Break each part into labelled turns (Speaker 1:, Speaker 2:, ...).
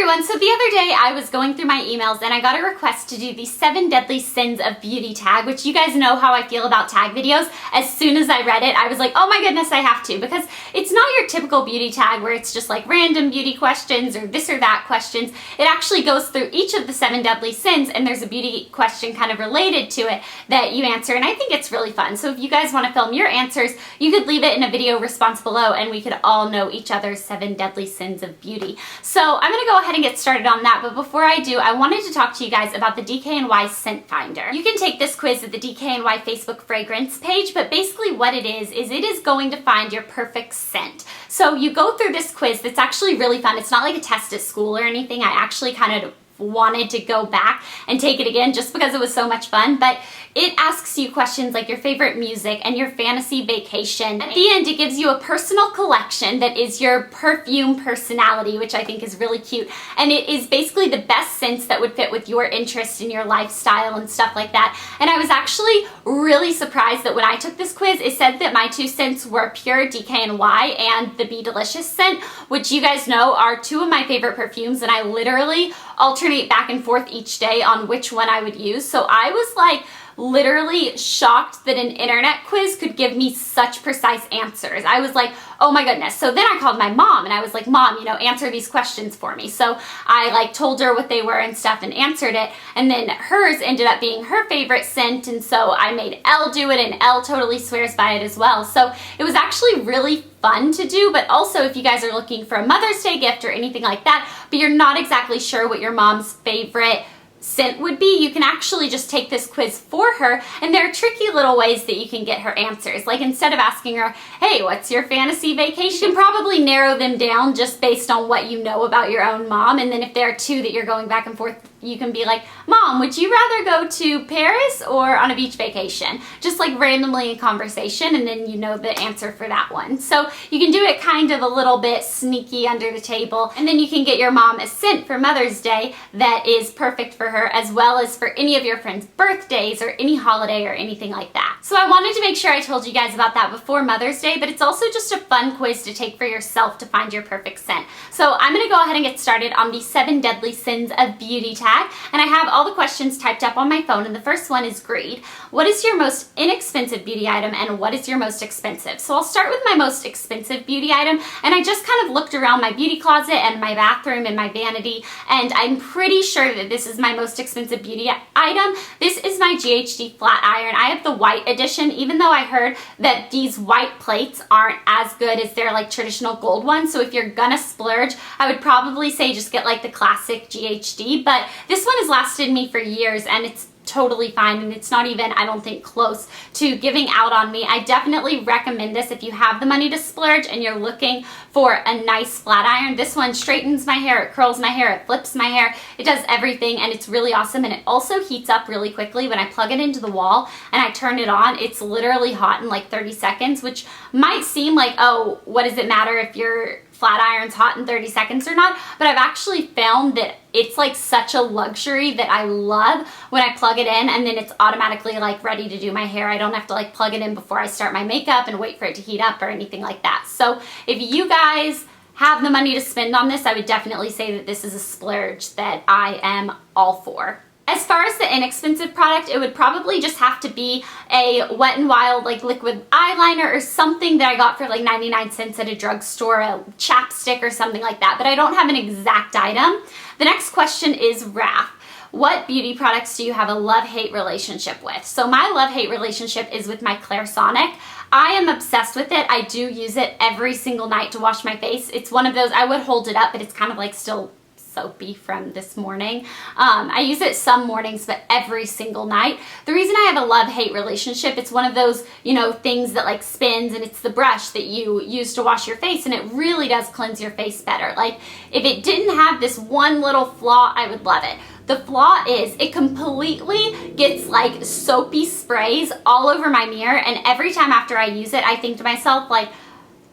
Speaker 1: everyone, so the other day I was going through my emails and I got a request to do the 7 deadly sins of beauty tag, which you guys know how I feel about tag videos. As soon as I read it, I was like, oh my goodness, I have to, because it's not your typical beauty tag where it's just like random beauty questions or this or that questions. It actually goes through each of the 7 deadly sins and there's a beauty question kind of related to it that you answer, and I think it's really fun. So if you guys want to film your answers, you could leave it in a video response below and we could all know each other's 7 deadly sins of beauty. So I'm going to go ahead and get started on that, but before I do, I wanted to talk to you guys about the DKNY Scent Finder. You can take this quiz at the DKNY Facebook fragrance page, but basically what it is it is going to find your perfect scent. So you go through this quiz that's actually really fun. It's not like a test at school or anything. I actually kind of wanted to go back and take it again just because it was so much fun, but it asks you questions like your favorite music and your fantasy vacation. At the end, it gives you a personal collection that is your perfume personality, which I think is really cute, and it is basically the best scents that would fit with your interest and your lifestyle and stuff like that. And I was actually really surprised that when I took this quiz, it said that my 2 scents were pure DKNY and the Be Delicious scent, which you guys know are 2 of my favorite perfumes, and I literally alternate back and forth each day on which one I would use. So I was like literally shocked that an internet quiz could give me such precise answers. I was like, oh my goodness. So then I called my mom and I was like, Mom, you know, answer these questions for me. So I like told her what they were and stuff and answered it, and then hers ended up being her favorite scent, and so I made Elle do it, and Elle totally swears by it as well. So it was actually really fun to do, but also if you guys are looking for a Mother's Day gift or anything like that, but you're not exactly sure what your mom's favorite scent would be, you can actually just take this quiz for her, and there are tricky little ways that you can get her answers. Like instead of asking her, hey, what's your fantasy vacation, you can probably narrow them down just based on what you know about your own mom, and then if there are 2 that you're going back and forth, you can be like, Mom, would you rather go to Paris or on a beach vacation? Just like randomly in conversation, and then you know the answer for that one. So you can do it kind of a little bit sneaky under the table, and then you can get your mom a scent for Mother's Day that is perfect for her, as well as for any of your friends' birthdays or any holiday or anything like that. So I wanted to make sure I told you guys about that before Mother's Day, but it's also just a fun quiz to take for yourself to find your perfect scent. So I'm going to go ahead and get started on the 7 deadly sins of beauty tag. And I have all the questions typed up on my phone, and the first one is greed. What is your most inexpensive beauty item and what is your most expensive? So I'll start with my most expensive beauty item, and I just kind of looked around my beauty closet and my bathroom and my vanity, and I'm pretty sure that this is my most expensive beauty item. This is my GHD flat iron. I have the white edition, even though I heard that these white plates aren't as good as their like traditional gold ones. So if you're gonna splurge, I would probably say just get like the classic GHD, but this one has lasted me for years and it's totally fine, and it's not even, I don't think, close to giving out on me. I definitely recommend this if you have the money to splurge and you're looking for a nice flat iron. This one straightens my hair, it curls my hair, it flips my hair, it does everything, and it's really awesome, and it also heats up really quickly. When I plug it into the wall and I turn it on, it's literally hot in like 30 seconds, which might seem like, oh, what does it matter if your flat iron's hot in 30 seconds or not, but I've actually found that it's like such a luxury that I love when I plug it in and then it's automatically like ready to do my hair. I don't have to like plug it in before I start my makeup and wait for it to heat up or anything like that. So if you guys have the money to spend on this, I would definitely say that this is a splurge that I am all for. As far as the inexpensive product, it would probably just have to be a Wet n Wild like liquid eyeliner or something that I got for like 99 cents at a drugstore, a chapstick or something like that, but I don't have an exact item. The next question is wrath. What beauty products do you have a love-hate relationship with? So my love-hate relationship is with my Clairsonic. I am obsessed with it. I do use it every single night to wash my face. It's one of those, I would hold it up, but it's kind of like still soapy from this morning. I use it some mornings, but every single night. The reason I have a love-hate relationship, it's one of those, you know, things that like spins, and it's the brush that you use to wash your face, and it really does cleanse your face better. Like if it didn't have this one little flaw, I would love it. The flaw is it completely gets like soapy sprays all over my mirror, and every time after I use it, I think to myself like,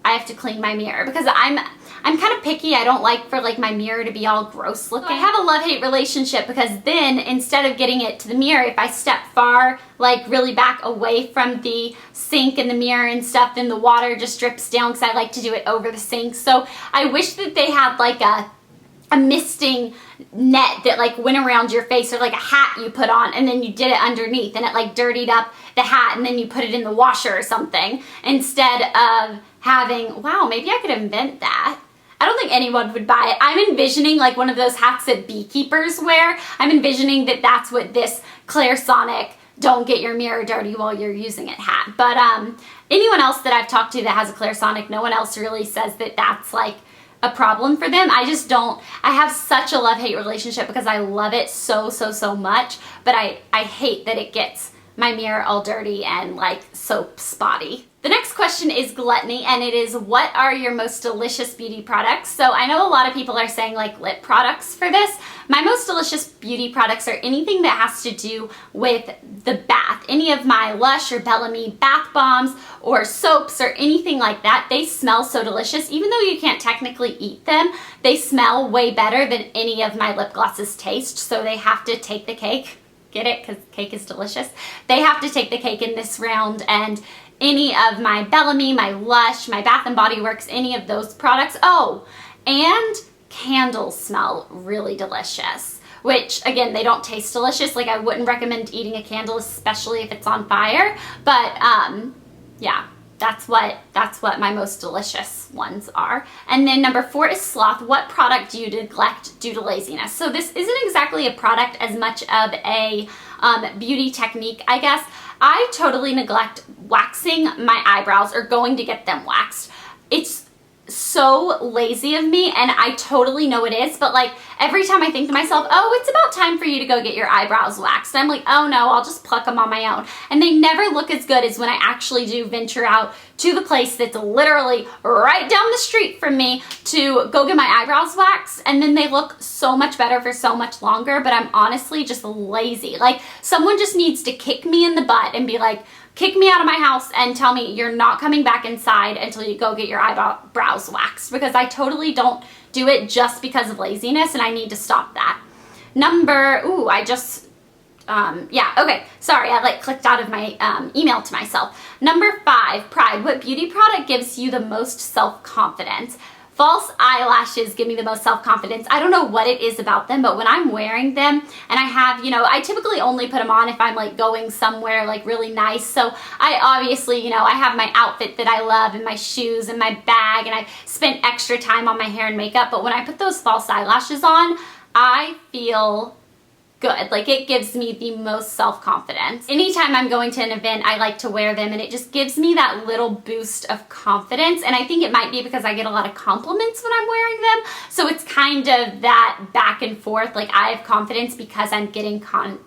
Speaker 1: I have to clean my mirror because I'm kind of picky. I don't like for like my mirror to be all gross looking. So I have a love-hate relationship because then instead of getting it to the mirror, if I step far, like really back away from the sink and the mirror and stuff, then the water just drips down because I like to do it over the sink. So I wish that they had like a a misting net that like went around your face, or like a hat you put on and then you did it underneath and it like dirtied up the hat and then you put it in the washer or something, instead of having, wow, maybe I could invent that. I don't think anyone would buy it. I'm envisioning like one of those hats that beekeepers wear. I'm envisioning that that's what this Clairsonic don't get your mirror dirty while you're using it hat. But anyone else that I've talked to that has a Clairsonic, no one else really says that that's like a problem for them. I just don't. I have such a love-hate relationship because I love it so much, but I hate that it gets my mirror all dirty and like soap spotty. The next question is gluttony, and it is, what are your most delicious beauty products? So I know a lot of people are saying like lip products for this. My most delicious beauty products are anything that has to do with the bath. Any of my Lush or Bellamy bath bombs or soaps or anything like that. They smell so delicious. Even though you can't technically eat them, they smell way better than any of my lip glosses taste. So they have to take the cake. Get it? Because cake is delicious. They have to take the cake in this round, and any of my Bellamy, my Lush, my Bath & Body Works, any of those products. Oh, and candles smell really delicious, which again, they don't taste delicious. Like I wouldn't recommend eating a candle, especially if it's on fire, but yeah, that's what my most delicious ones are. And then number 4 is sloth. What product do you neglect due to laziness? So this isn't exactly a product as much of a beauty technique, I guess. I totally neglect waxing my eyebrows or going to get them waxed. It's so lazy of me, and I totally know it is, but like every time I think to myself, oh, it's about time for you to go get your eyebrows waxed, I'm like, oh no, I'll just pluck them on my own. And they never look as good as when I actually do venture out to the place that's literally right down the street from me to go get my eyebrows waxed, and then they look so much better for so much longer. But I'm honestly just lazy. Like someone just needs to kick me in the butt and be like, kick me out of my house and tell me you're not coming back inside until you go get your eyebrows waxed, because I totally don't do it just because of laziness, and I need to stop that. Okay, sorry, I like clicked out of my email to myself. Number 5, pride. What beauty product gives you the most self-confidence? False eyelashes give me the most self-confidence. I don't know what it is about them, but when I'm wearing them and I have, I typically only put them on if I'm like going somewhere like really nice. So I obviously, I have my outfit that I love and my shoes and my bag, and I've spent extra time on my hair and makeup. But when I put those false eyelashes on, I feel good. Like it gives me the most self-confidence. Anytime I'm going to an event, I like to wear them, and it just gives me that little boost of confidence. And I think it might be because I get a lot of compliments when I'm wearing them. So it's kind of that back and forth. Like I have confidence because I'm getting confidence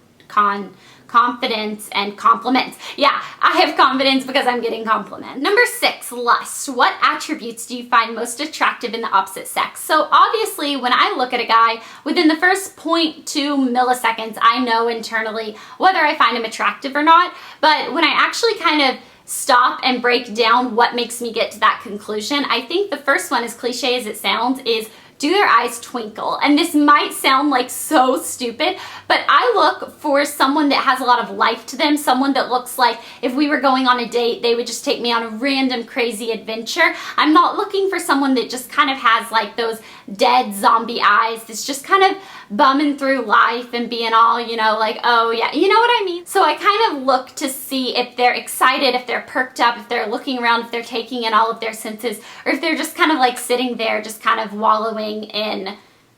Speaker 1: and compliments. Yeah, I have confidence because I'm getting compliments. Number 6, lust. What attributes do you find most attractive in the opposite sex? So obviously when I look at a guy, within the first 0.2 milliseconds, I know internally whether I find him attractive or not. But when I actually kind of stop and break down what makes me get to that conclusion, I think the first one, as cliche as it sounds, is, do their eyes twinkle? And this might sound like so stupid, but I look for someone that has a lot of life to them, someone that looks like if we were going on a date, they would just take me on a random crazy adventure. I'm not looking for someone that just kind of has like those dead zombie eyes that's just kind of bumming through life and being all, like, oh yeah, you know what I mean? So I kind of look to see if they're excited, if they're perked up, if they're looking around, if they're taking in all of their senses, or if they're just kind of like sitting there, just kind of wallowing in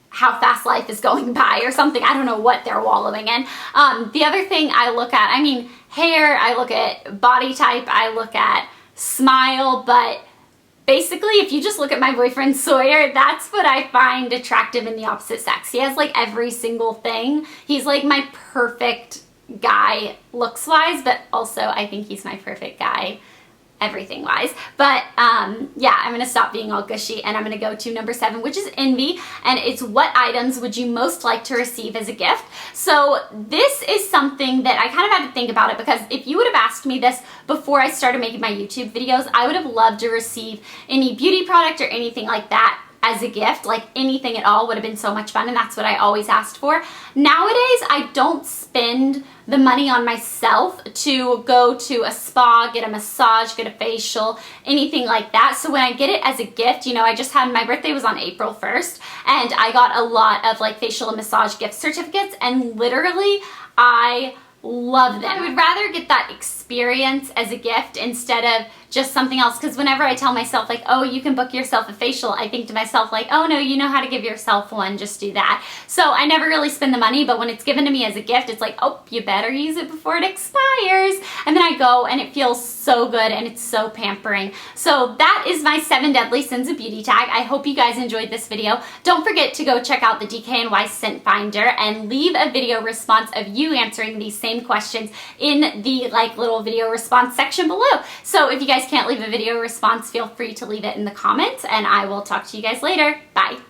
Speaker 1: how fast life is going by or something. I don't know what they're wallowing in. The other thing I look at, hair, I look at body type, I look at smile, but basically, if you just look at my boyfriend Sawyer, that's what I find attractive in the opposite sex. He has like every single thing. He's like my perfect guy looks-wise, but also I think he's my perfect guy everything-wise. But yeah, I'm gonna stop being all gushy, and I'm gonna go to number 7, which is envy, and it's, what items would you most like to receive as a gift? So this is something that I kind of had to think about it, because if you would have asked me this before I started making my YouTube videos, I would have loved to receive any beauty product or anything like that as a gift. Like anything at all would have been so much fun, and that's what I always asked for. Nowadays, I don't spend the money on myself to go to a spa, get a massage, get a facial, anything like that. So when I get it as a gift, you know, I just had, my birthday was on April 1st, and I got a lot of like facial and massage gift certificates, and literally I love them. I would rather get that experience as a gift instead of just something else, because whenever I tell myself like, oh, you can book yourself a facial, I think to myself like, oh no, you know how to give yourself one, just do that. So I never really spend the money, but when it's given to me as a gift, it's like, oh, you better use it before it expires. And then I go and it feels so good and it's so pampering. So that is my 7 deadly sins of beauty tag. I hope you guys enjoyed this video. Don't forget to go check out the DKNY scent finder and leave a video response of you answering these same questions in the like little video response section below. So if you guys can't leave a video response, feel free to leave it in the comments, and I will talk to you guys later. Bye.